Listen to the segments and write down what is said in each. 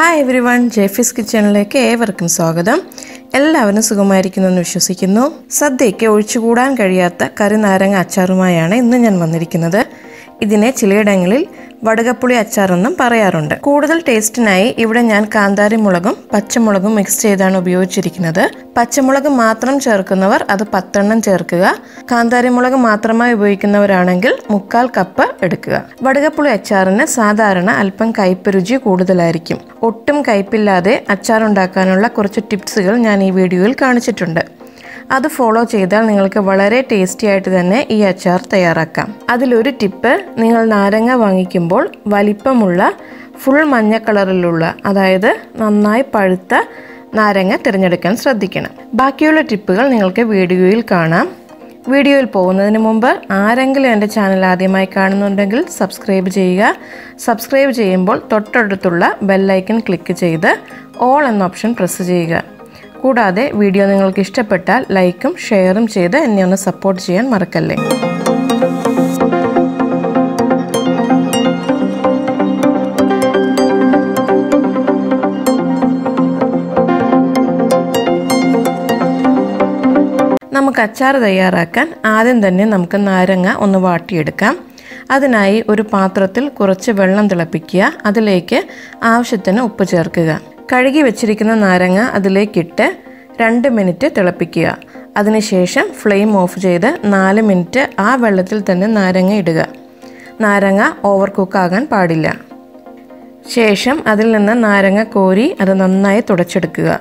Hi everyone, Jaify's kitchenലേക്ക് ഏവർക്കും സ്വാഗതം. എല്ലാവരും സുഖമായിരിക്കുമെന്ന് വിശ്വസിക്കുന്നു. സദ്യയ്ക്ക് ഒഴിച്ചുകൂടാൻ കഴിയാത്ത കറി നാരങ്ങ അച്ചാറുമായാണ് ഇന്ന് ഞാൻ വന്നിരിക്കുന്നത്. ഇതിനെ ചിലയിടങ്ങളിൽ വടുകപ്പുളി അച്ചാർ എന്നും പറയാറുണ്ട്. കൂടുതൽ ടേസ്റ്റിനായി ഇവിടെ ഞാൻ കാന്താരി മുളകും പച്ചമുളകും മിക്സ് ചെയ്താണ് ഉപയോഗിച്ചിരിക്കുന്നത്. പച്ചമുളക് മാത്രം ചേർക്കുന്നവർ അത് 10 എണ്ണം ചേർക്കുക. കാന്താരി മുളക് മാത്രമായി ഉപയോഗിക്കുന്നവരാണെങ്കിൽ 1/4 കപ്പ് എടുക്കുക. വടുകപ്പുളി അച്ചാറിന് സാധാരണ അല്പം കയ്പ്പ് രുചി കൂടുതലായിരിക്കും. ഒട്ടും കയ്പില്ലാതെ അച്ചാർ ഉണ്ടാക്കാനുള്ള കുറച്ച് ടിപ്സുകൾ ഞാൻ ഈ വീഡിയോയിൽ കാണിച്ചിട്ടുണ്ട്. അത് ഫോളോ ചെയ്താൽ നിങ്ങൾക്ക് വളരെ ടേസ്റ്റി ആയിട്ട് തന്നെ ഈ അച്ചാർ തയ്യാറാക്കാം. അതിലൊരു ടിപ്പ്, നിങ്ങൾ നാരങ്ങ വാങ്ങിക്കുമ്പോൾ വലിപ്പമുള്ള ഫുൾ മഞ്ഞ കളറിലുള്ള, അതായത് നന്നായി പഴുത്ത നാരങ്ങ തിരഞ്ഞെടുക്കാൻ ശ്രദ്ധിക്കണം. ബാക്കിയുള്ള ടിപ്പുകൾ നിങ്ങൾക്ക് വീഡിയോയിൽ കാണാം. വീഡിയോയിൽ പോകുന്നതിന് മുമ്പ് ആരെങ്കിലും എൻ്റെ ചാനൽ ആദ്യമായി കാണുന്നുണ്ടെങ്കിൽ സബ്സ്ക്രൈബ് ചെയ്യുക. സബ്സ്ക്രൈബ് ചെയ്യുമ്പോൾ തൊട്ടടുത്തുള്ള ബെല്ലൈക്കൺ ക്ലിക്ക് ചെയ്ത് ഓൾ എന്ന ഓപ്ഷൻ പ്രസ് ചെയ്യുക. കൂടാതെ വീഡിയോ നിങ്ങൾക്ക് ഇഷ്ടപ്പെട്ടാൽ ലൈക്കും ഷെയറും ചെയ്ത് എന്നെ ഒന്ന് സപ്പോർട്ട് ചെയ്യാൻ മറക്കല്ലേ. നമുക്ക് അച്ചാർ തയ്യാറാക്കാൻ ആദ്യം തന്നെ നമുക്ക് നാരങ്ങ ഒന്ന് വാട്ടിയെടുക്കാം. അതിനായി ഒരു പാത്രത്തിൽ കുറച്ച് വെള്ളം തിളപ്പിക്കുക. അതിലേക്ക് ആവശ്യത്തിന് ഉപ്പ് ചേർക്കുക. കഴുകി വെച്ചിരിക്കുന്ന നാരങ്ങ അതിലേക്കിട്ട് 2 മിനിറ്റ് തിളപ്പിക്കുക. അതിനുശേഷം ഫ്ലെയിം ഓഫ് ചെയ്ത് 4 മിനിറ്റ് ആ വെള്ളത്തിൽ തന്നെ നാരങ്ങ ഇടുക. നാരങ്ങ ഓവർ കുക്കാകാൻ പാടില്ല. ശേഷം അതിൽ നിന്ന് നാരങ്ങ കോരി അത് നന്നായി തുടച്ചെടുക്കുക.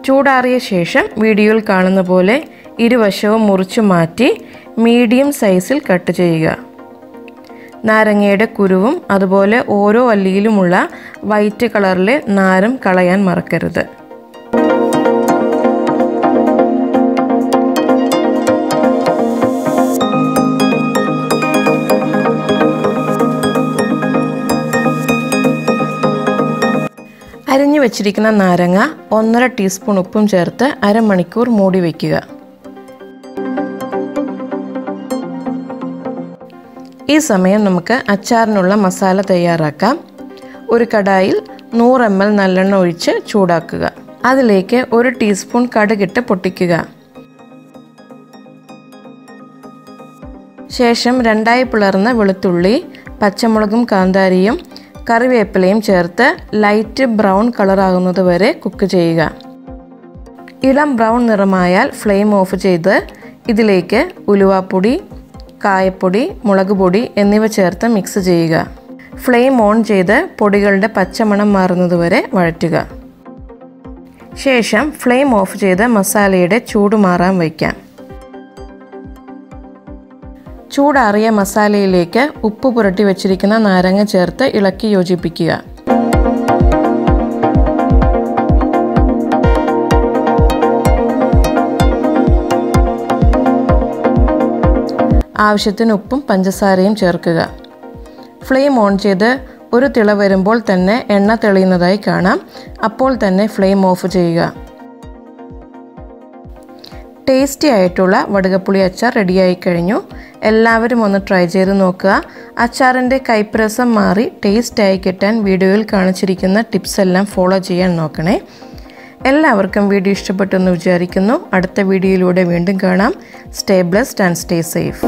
ചൂടാറിയ ശേഷം വീഡിയോയിൽ കാണുന്ന പോലെ ഇരുവശവും മുറിച്ചു മാറ്റി മീഡിയം സൈസിൽ കട്ട് ചെയ്യുക. നാരങ്ങയുടെ കുരുവും അതുപോലെ ഓരോ അല്ലിയിലുമുള്ള വൈറ്റ് കളറിലെ നാരും കളയാൻ മറക്കരുത്. അരിഞ്ഞു വെച്ചിരിക്കുന്ന നാരങ്ങ 1.5 ടീസ്പൂൺ ഉപ്പും ചേർത്ത് അരമണിക്കൂർ മൂടി വയ്ക്കുക. ഈ സമയം നമുക്ക് അച്ചാറിനുള്ള മസാല തയ്യാറാക്കാം. ഒരു കടായിൽ 100 ml നല്ലെണ്ണ ഒഴിച്ച് ചൂടാക്കുക. അതിലേക്ക് 1 ടീസ്പൂൺ കടുകിട്ട് പൊട്ടിക്കുക. ശേഷം 2 പിളർന്ന വെളുത്തുള്ളി, പച്ചമുളകും കാന്താരിയും കറിവേപ്പിലയും ചേർത്ത് ലൈറ്റ് ബ്രൗൺ കളറാകുന്നത് വരെ കുക്ക് ചെയ്യുക. ഇളം ബ്രൗൺ നിറമായാൽ ഫ്ലെയിം ഓഫ് ചെയ്ത് ഇതിലേക്ക് ഉലുവാപ്പൊടി, കായപ്പൊടി, മുളക് പൊടി എന്നിവ ചേർത്ത് മിക്സ് ചെയ്യുക. ഫ്ലെയിം ഓൺ ചെയ്ത് പൊടികളുടെ പച്ചമണം മാറുന്നത് വരെ വഴറ്റുക. ശേഷം ഫ്ലെയിം ഓഫ് ചെയ്ത് മസാലയുടെ ചൂട് മാറാൻ വയ്ക്കാം. ചൂടാറിയ മസാലയിലേക്ക് ഉപ്പ് പുരട്ടി വെച്ചിരിക്കുന്ന നാരങ്ങ ചേർത്ത് ഇളക്കി യോജിപ്പിക്കുക. ആവശ്യത്തിന് ഉപ്പും പഞ്ചസാരയും ചേർക്കുക. ഫ്ലെയിം ഓൺ ചെയ്ത് ഒരു തിള വരുമ്പോൾ തന്നെ എണ്ണ തെളിയുന്നതായി കാണാം. അപ്പോൾ തന്നെ ഫ്ലെയിം ഓഫ് ചെയ്യുക. ടേസ്റ്റി ആയിട്ടുള്ള വടുകപ്പുളി അച്ചാർ റെഡിയായി കഴിഞ്ഞു. എല്ലാവരും ഒന്ന് ട്രൈ ചെയ്ത് നോക്കുക. അച്ചാറിൻ്റെ കയ്പ്രസം മാറി ടേസ്റ്റായി കിട്ടാൻ വീഡിയോയിൽ കാണിച്ചിരിക്കുന്ന ടിപ്സ് എല്ലാം ഫോളോ ചെയ്യാൻ നോക്കണേ. എല്ലാവർക്കും വീഡിയോ ഇഷ്ടപ്പെട്ടെന്ന് വിചാരിക്കുന്നു. അടുത്ത വീഡിയോയിലൂടെ വീണ്ടും കാണാം. Stay blessed and stay safe.